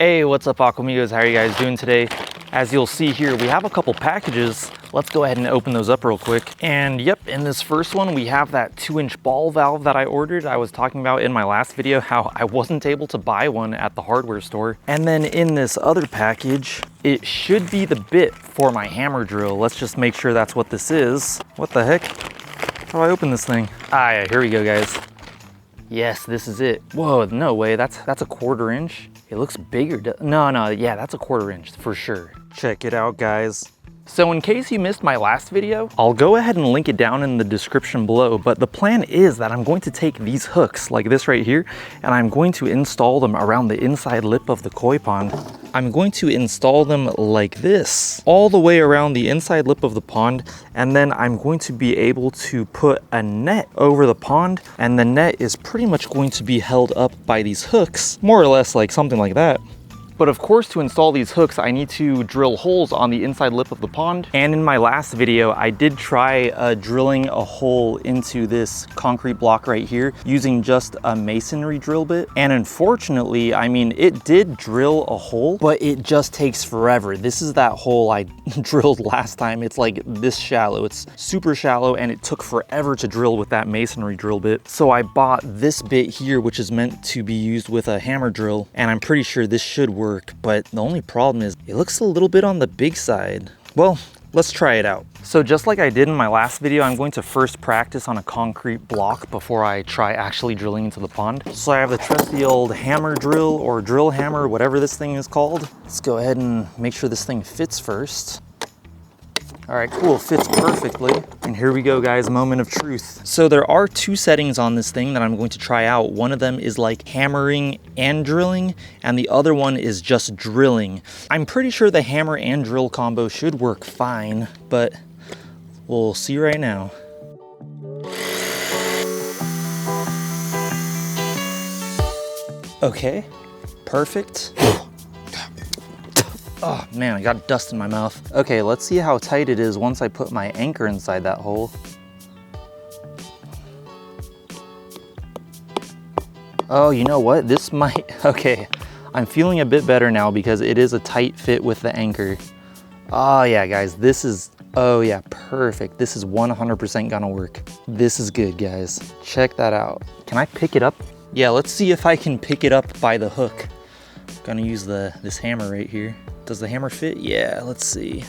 Hey, what's up, Aquamigos? How are you guys doing today? As you'll see here, we have a couple packages. Let's go ahead and open those up real quick. And yep, in this first one, we have that 2-inch ball valve that I ordered. I was talking about in my last video how I wasn't able to buy one at the hardware store. And then in this other package, it should be the bit for my hammer drill. Let's just make sure that's what this is. What the heck? How do I open this thing? Ah, yeah, here we go, guys. Yes, this is it. Whoa, no way, that's a 1/4 inch. It looks bigger. No, yeah, that's a 1/4 inch for sure. Check it out, guys. So in case you missed my last video, I'll go ahead and link it down in the description below, but the plan is that I'm going to take these hooks like this right here, and I'm going to install them around the inside lip of the koi pond. I'm going to install them like this, all the way around the inside lip of the pond, and then I'm going to be able to put a net over the pond, and the net is pretty much going to be held up by these hooks, more or less like something like that. But of course, to install these hooks, I need to drill holes on the inside lip of the pond. And in my last video, I did try drilling a hole into this concrete block right here using just a masonry drill bit. And unfortunately, I mean, it did drill a hole, but it just takes forever. This is that hole I drilled last time. It's like this shallow. It's super shallow, and it took forever to drill with that masonry drill bit. So I bought this bit here, which is meant to be used with a hammer drill, and I'm pretty sure this should work. But the only problem is it looks a little bit on the big side. Well, let's try it out. So just like I did in my last video, I'm going to first practice on a concrete block before I try actually drilling into the pond. So I have the trusty old hammer drill or drill hammer, whatever this thing is called. Let's go ahead and make sure this thing fits first. All right, cool, fits perfectly. And here we go, guys, moment of truth. So there are 2 settings on this thing that I'm going to try out. One of them is like hammering and drilling, and the other one is just drilling. I'm pretty sure the hammer and drill combo should work fine, but we'll see right now. Okay, perfect. Oh man, I got dust in my mouth. Okay, let's see how tight it is once I put my anchor inside that hole. Oh, you know what? This might, okay. I'm feeling a bit better now because it is a tight fit with the anchor. Oh yeah, guys, this is, oh yeah, perfect. This is 100% gonna work. This is good, guys. Check that out. Can I pick it up? Yeah, let's see if I can pick it up by the hook. Gonna use this hammer right here. Does the hammer fit? Yeah, let's see.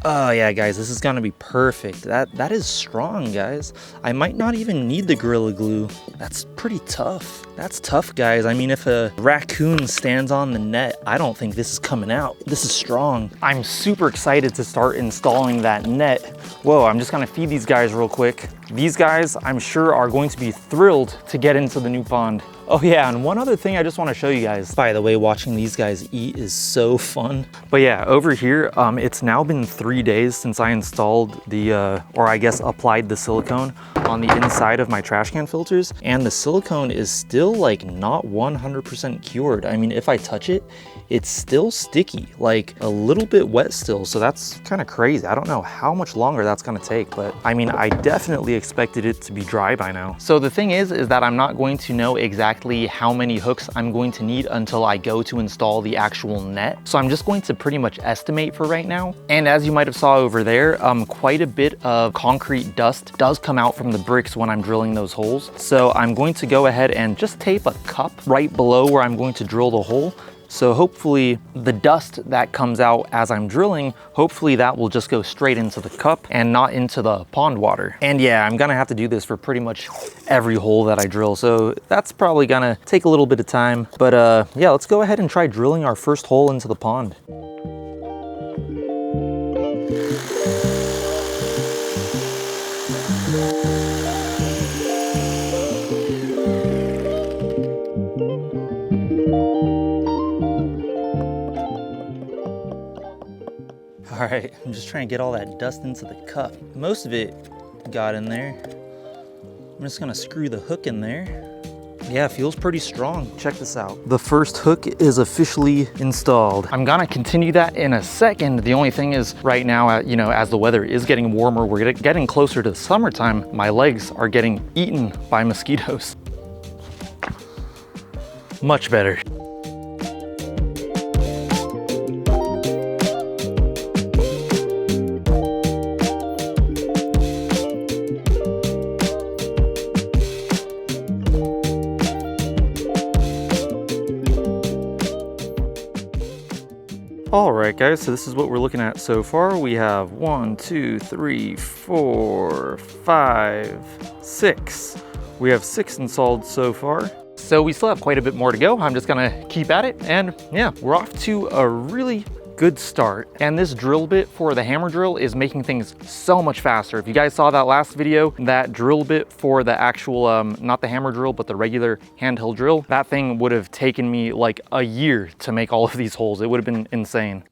Oh yeah, guys, this is gonna be perfect. That is strong, guys. I might not even need the Gorilla Glue. That's pretty tough. That's tough, guys. I mean, if a raccoon stands on the net, I don't think this is coming out. This is strong. I'm super excited to start installing that net. Whoa, I'm just gonna feed these guys real quick. These guys, I'm sure, are going to be thrilled to get into the new pond. Oh yeah, and one other thing I just want to show you guys. By the way, watching these guys eat is so fun. But yeah, over here, it's now been 3 days since I installed the, or I guess applied the silicone on the inside of my trash can filters. And the silicone is still like not 100% cured. I mean, if I touch it, it's still sticky, like a little bit wet still. So that's kind of crazy. I don't know how much longer that's gonna take, but I mean, I definitely expected it to be dry by now. So the thing is that I'm not going to know exactly how many hooks I'm going to need until I go to install the actual net. So I'm just going to pretty much estimate for right now. And as you might have saw over there, quite a bit of concrete dust does come out from the bricks when I'm drilling those holes. So I'm going to go ahead and just tape a cup right below where I'm going to drill the hole. So hopefully the dust that comes out as I'm drilling, hopefully that will just go straight into the cup and not into the pond water. And yeah, I'm gonna have to do this for pretty much every hole that I drill. So that's probably gonna take a little bit of time. But yeah, let's go ahead and try drilling our first hole into the pond. All right, I'm just trying to get all that dust into the cup. Most of it got in there. I'm just gonna screw the hook in there. Yeah, feels pretty strong. Check this out. The first hook is officially installed. I'm gonna continue that in a second. The only thing is right now, you know, as the weather is getting warmer, we're getting closer to the summertime, my legs are getting eaten by mosquitoes. Much better. All right, guys, so this is what we're looking at so far. We have 1, 2, 3, 4, 5, 6. We have 6 installed so far. So we still have quite a bit more to go. I'm just gonna keep at it, and yeah, we're off to a really good start. And this drill bit for the hammer drill is making things so much faster. If you guys saw that last video, that drill bit for the actual, not the hammer drill, but the regular handheld drill, that thing would have taken me like a year to make all of these holes. It would have been insane.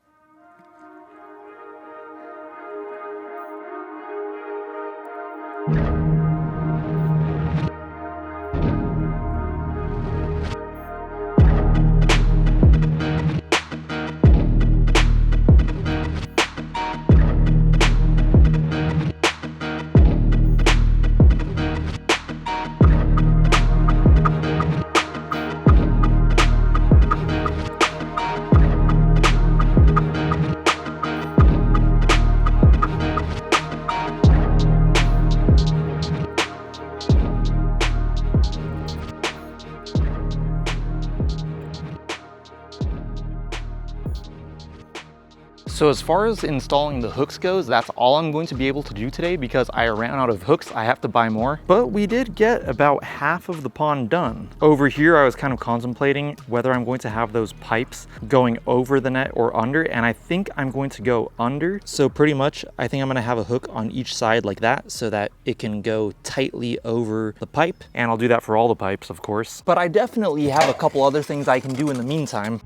So as far as installing the hooks goes, that's all I'm going to be able to do today because I ran out of hooks. I have to buy more, but we did get about half of the pond done. Over here, I was kind of contemplating whether I'm going to have those pipes going over the net or under, and I think I'm going to go under. So pretty much, I think I'm gonna have a hook on each side like that so that it can go tightly over the pipe, and I'll do that for all the pipes, of course. But I definitely have a couple other things I can do in the meantime.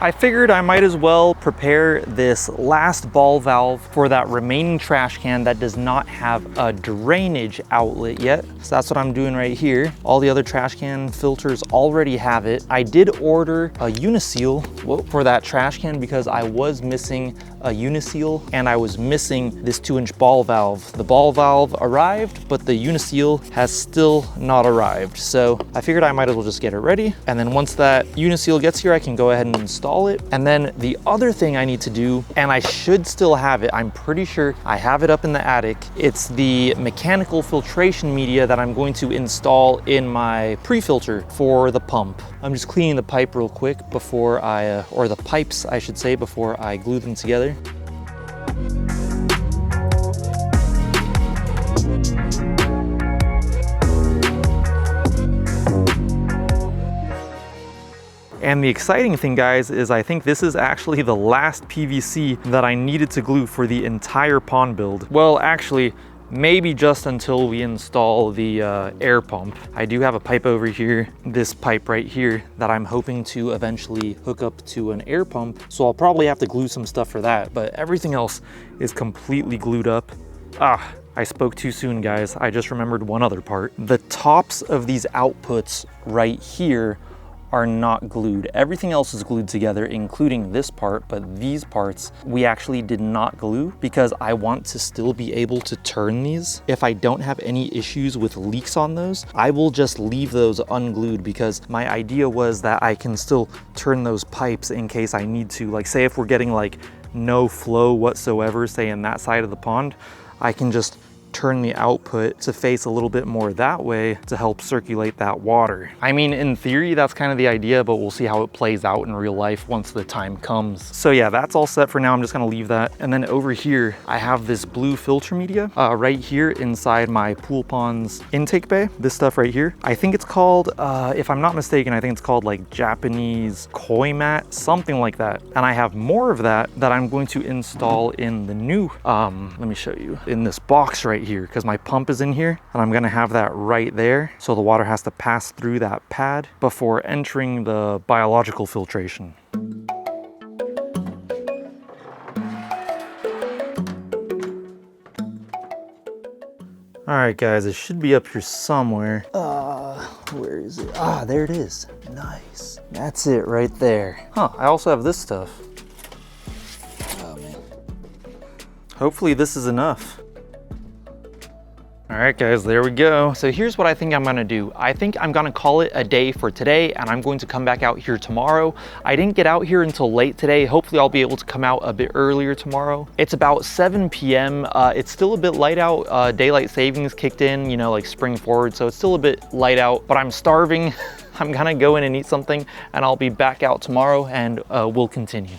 I figured I might as well prepare this last ball valve for that remaining trash can that does not have a drainage outlet yet. So that's what I'm doing right here. All the other trash can filters already have it. I did order a uniseal for that trash can because I was missing a uniseal and I was missing this 2-inch ball valve. The ball valve arrived, but the uniseal has still not arrived. So I figured I might as well just get it ready. And then once that uniseal gets here, I can go ahead and install it. And then the other thing I need to do, and I should still have it, I'm pretty sure I have it up in the attic, it's the mechanical filtration media that I'm going to install in my pre-filter for the pump. I'm just cleaning the pipe real quick before I, or the pipes I should say, before I glue them together. And the exciting thing, guys, is I think this is actually the last PVC that I needed to glue for the entire pond build. Well, actually, maybe just until we install the air pump. I do have a pipe over here, this pipe right here, that I'm hoping to eventually hook up to an air pump. So I'll probably have to glue some stuff for that, but everything else is completely glued up. I spoke too soon, guys. I just remembered one other part. The tops of these outputs right here are not glued. Everything else is glued together, including this part, but these parts we actually did not glue because I want to still be able to turn these. If I don't have any issues with leaks on those, I will just leave those unglued because my idea was that I can still turn those pipes in case I need to. Like, say if we're getting like no flow whatsoever, say in that side of the pond, I can just turn the output to face a little bit more that way to help circulate that water. I mean, in theory, that's kind of the idea, but we'll see how it plays out in real life once the time comes. So yeah, that's all set for now. I'm just gonna leave that. And then over here, I have this blue filter media right here inside my pool pond's intake bay. This stuff right here. I think it's called, if I'm not mistaken, I think it's called like Japanese koi mat, something like that. And I have more of that I'm going to install in the new, let me show you, in this box right here, because my pump is in here and I'm gonna have that right there. So the water has to pass through that pad before entering the biological filtration. All right, guys, it should be up here somewhere. Where is it? There it is. Nice. That's it right there. I also have this stuff. Oh, man. Hopefully this is enough. All right, guys, there we go. So here's what I think I'm gonna do. I think I'm gonna call it a day for today, and I'm going to come back out here tomorrow. I didn't get out here until late today. Hopefully I'll be able to come out a bit earlier tomorrow. It's about 7 p.m. It's still a bit light out. Daylight savings kicked in, you know, like spring forward. So it's still a bit light out, but I'm starving. I'm gonna go in and eat something, and I'll be back out tomorrow, and we'll continue.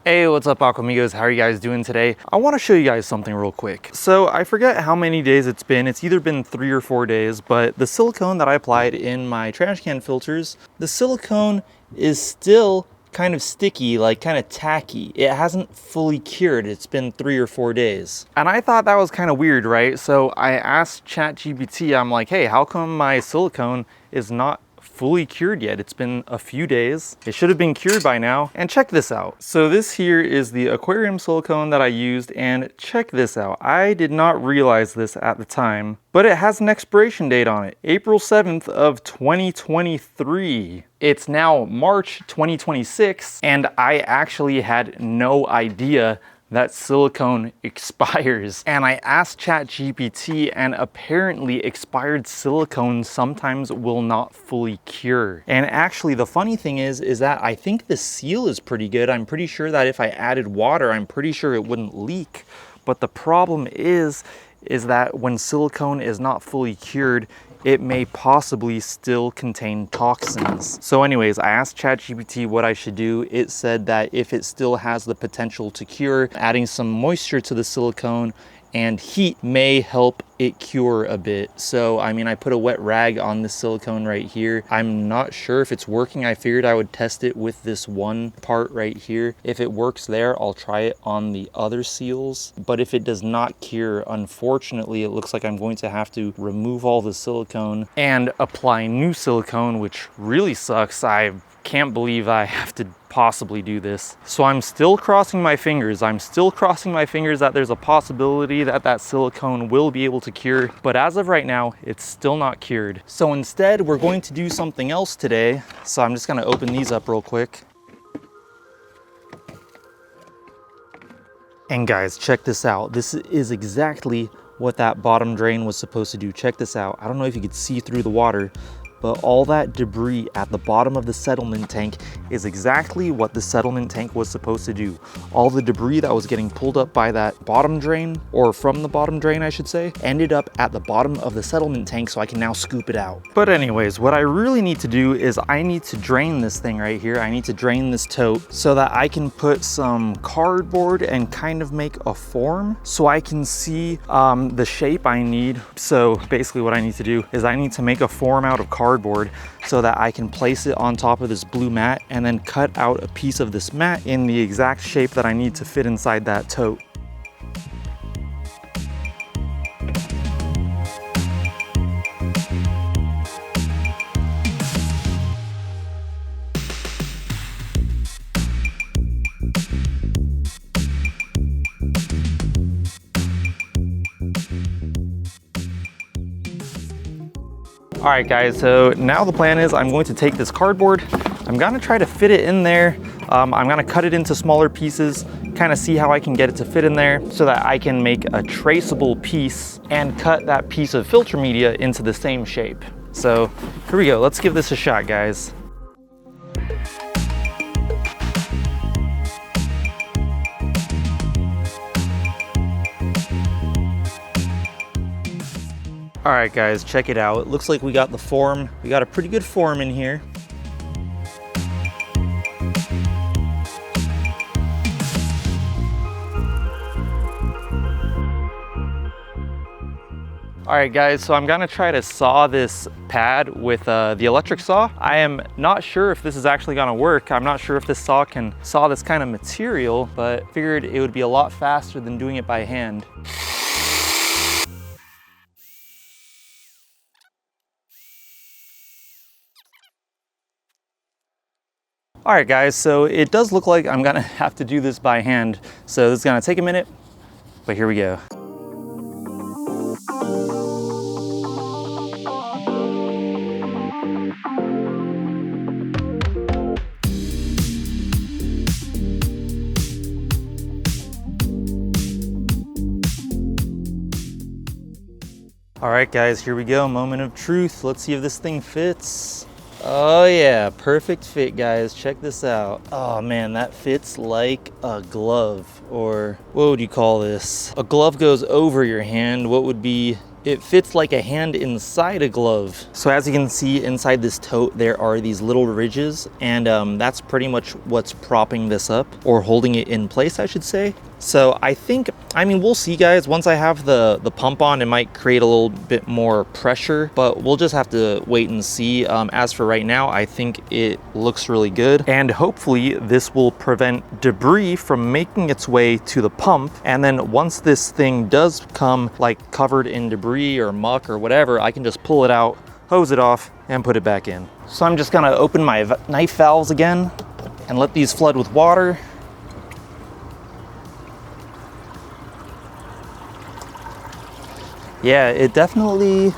Hey, what's up, Aquamigos? How are you guys doing today? I want to show you guys something real quick. So I forget how many days it's been. It's either been 3 or 4 days, but the silicone that I applied in my trash can filters, the silicone is still kind of sticky, like kind of tacky. It hasn't fully cured. It's been 3 or 4 days. And I thought that was kind of weird, right? So I asked ChatGPT, I'm like, hey, how come my silicone is not fully cured yet? It's been a few days. It should have been cured by now. And check this out. So this here is the aquarium silicone that I used, and check this out. I did not realize this at the time, but it has an expiration date on it, April 7th of 2023. It's now March 2026, and I actually had no idea that silicone expires. And I asked ChatGPT, and apparently expired silicone sometimes will not fully cure. And actually the funny thing is that I think the seal is pretty good. I'm pretty sure that if I added water, I'm pretty sure it wouldn't leak. But the problem is that when silicone is not fully cured, it may possibly still contain toxins. So anyways, I asked ChatGPT what I should do. It said that if it still has the potential to cure, adding some moisture to the silicone and heat may help it cure a bit. So, I mean, I put a wet rag on the silicone right here. I'm not sure if it's working. I figured I would test it with this one part right here. If it works there, I'll try it on the other seals. But if it does not cure, unfortunately, it looks like I'm going to have to remove all the silicone and apply new silicone, which really sucks. I can't believe I have to possibly do this. So I'm still crossing my fingers. I'm still crossing my fingers that there's a possibility that that silicone will be able to cure. But as of right now, it's still not cured. So instead, we're going to do something else today. So I'm just gonna open these up real quick. And guys, check this out. This is exactly what that bottom drain was supposed to do. Check this out. I don't know if you could see through the water, but all that debris at the bottom of the settlement tank is exactly what the settlement tank was supposed to do. All the debris that was getting pulled up by that bottom drain, or from the bottom drain I should say, ended up at the bottom of the settlement tank, so I can now scoop it out. But anyways, what I really need to do is I need to drain this thing right here. I need to drain this tote so that I can put some cardboard and kind of make a form so I can see the shape I need. So basically what I need to do is I need to make a form out of cardboard so that I can place it on top of this blue mat and then cut out a piece of this mat in the exact shape that I need to fit inside that tote. All right guys, so now the plan is I'm going to take this cardboard, I'm gonna try to fit it in there. I'm gonna cut it into smaller pieces, kind of see how I can get it to fit in there so that I can make a traceable piece and cut that piece of filter media into the same shape. So here we go, let's give this a shot, guys. All right guys, check it out. It looks like we got the form. We got a pretty good form in here. All right guys, so I'm gonna try to saw this pad with the electric saw. I am not sure if this is actually gonna work. I'm not sure if this saw can saw this kind of material, but figured it would be a lot faster than doing it by hand. All right guys, so it does look like I'm gonna have to do this by hand. So this is gonna take a minute, but here we go. All right, guys, here we go. Moment of truth. Let's see if this thing fits. Oh yeah, perfect fit, guys. Check this out. Oh man, that fits like a glove, or what would you call this? A glove goes over your hand. What would be, it fits like a hand inside a glove. So as you can see inside this tote, there are these little ridges, and that's pretty much what's propping this up, or holding it in place, I should say. So I think, I mean, we'll see, guys. Once I have the pump on, it might create a little bit more pressure, but we'll just have to wait and see. As for right now, I think it looks really good. And hopefully this will prevent debris from making its way to the pump. And then once this thing does come like covered in debris or muck or whatever, I can just pull it out, hose it off, and put it back in. So I'm just gonna open my knife valves again and let these flood with water. Yeah, it definitely,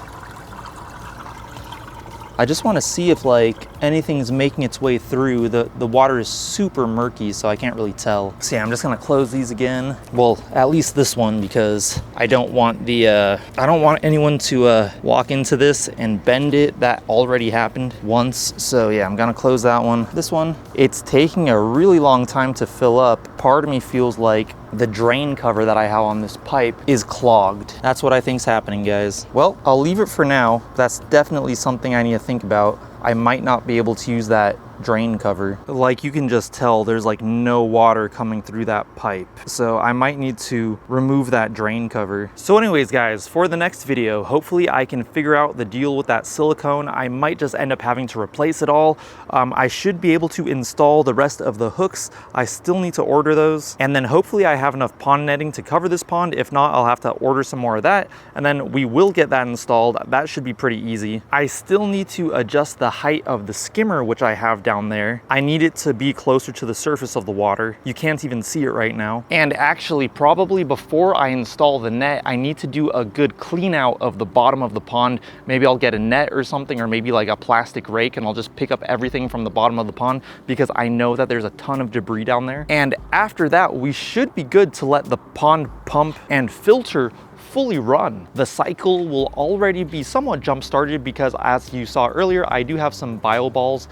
I just want to see if like anything's making its way through. The water is super murky, so I can't really tell. So yeah, I'm just gonna close these again. Well, at least this one, because I don't want the I don't want anyone to walk into this and bend it. That already happened once. So yeah, I'm gonna close that one. This one, it's taking a really long time to fill up. Part of me feels like the drain cover that I have on this pipe is clogged. That's what I think's happening, guys. Well, I'll leave it for now. That's definitely something I need to think about. I might not be able to use that drain cover. Like, you can just tell there's like no water coming through that pipe. So I might need to remove that drain cover. So anyways, guys, for the next video, hopefully I can figure out the deal with that silicone. I might just end up having to replace it all. I should be able to install the rest of the hooks. I still need to order those. And then hopefully I have enough pond netting to cover this pond. If not, I'll have to order some more of that. And then we will get that installed. That should be pretty easy. I still need to adjust the height of the skimmer, which I have down there. I need it to be closer to the surface of the water. You can't even see it right now. And actually, probably before I install the net, I need to do a good clean out of the bottom of the pond. Maybe I'll get a net or something, or maybe like a plastic rake, and I'll just pick up everything from the bottom of the pond, because I know that there's a ton of debris down there. And after that, we should be good to let the pond pump and filter fully run. The cycle will already be somewhat jump started, because as you saw earlier, I do have some bio balls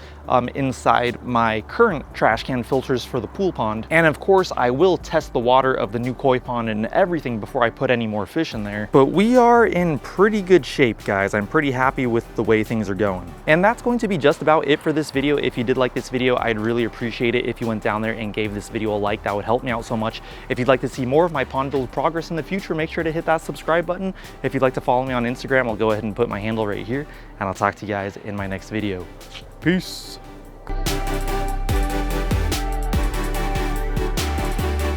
inside my current trash can filters for the pool pond. And of course, I will test the water of the new koi pond and everything before I put any more fish in there. But we are in pretty good shape, guys. I'm pretty happy with the way things are going. And that's going to be just about it for this video. If you did like this video, I'd really appreciate it if you went down there and gave this video a like. That would help me out so much. If you'd like to see more of my pond build progress in the future, make sure to hit that subscribe button. If you'd like to follow me on Instagram, I'll go ahead and put my handle right here, and I'll talk to you guys in my next video. Peace.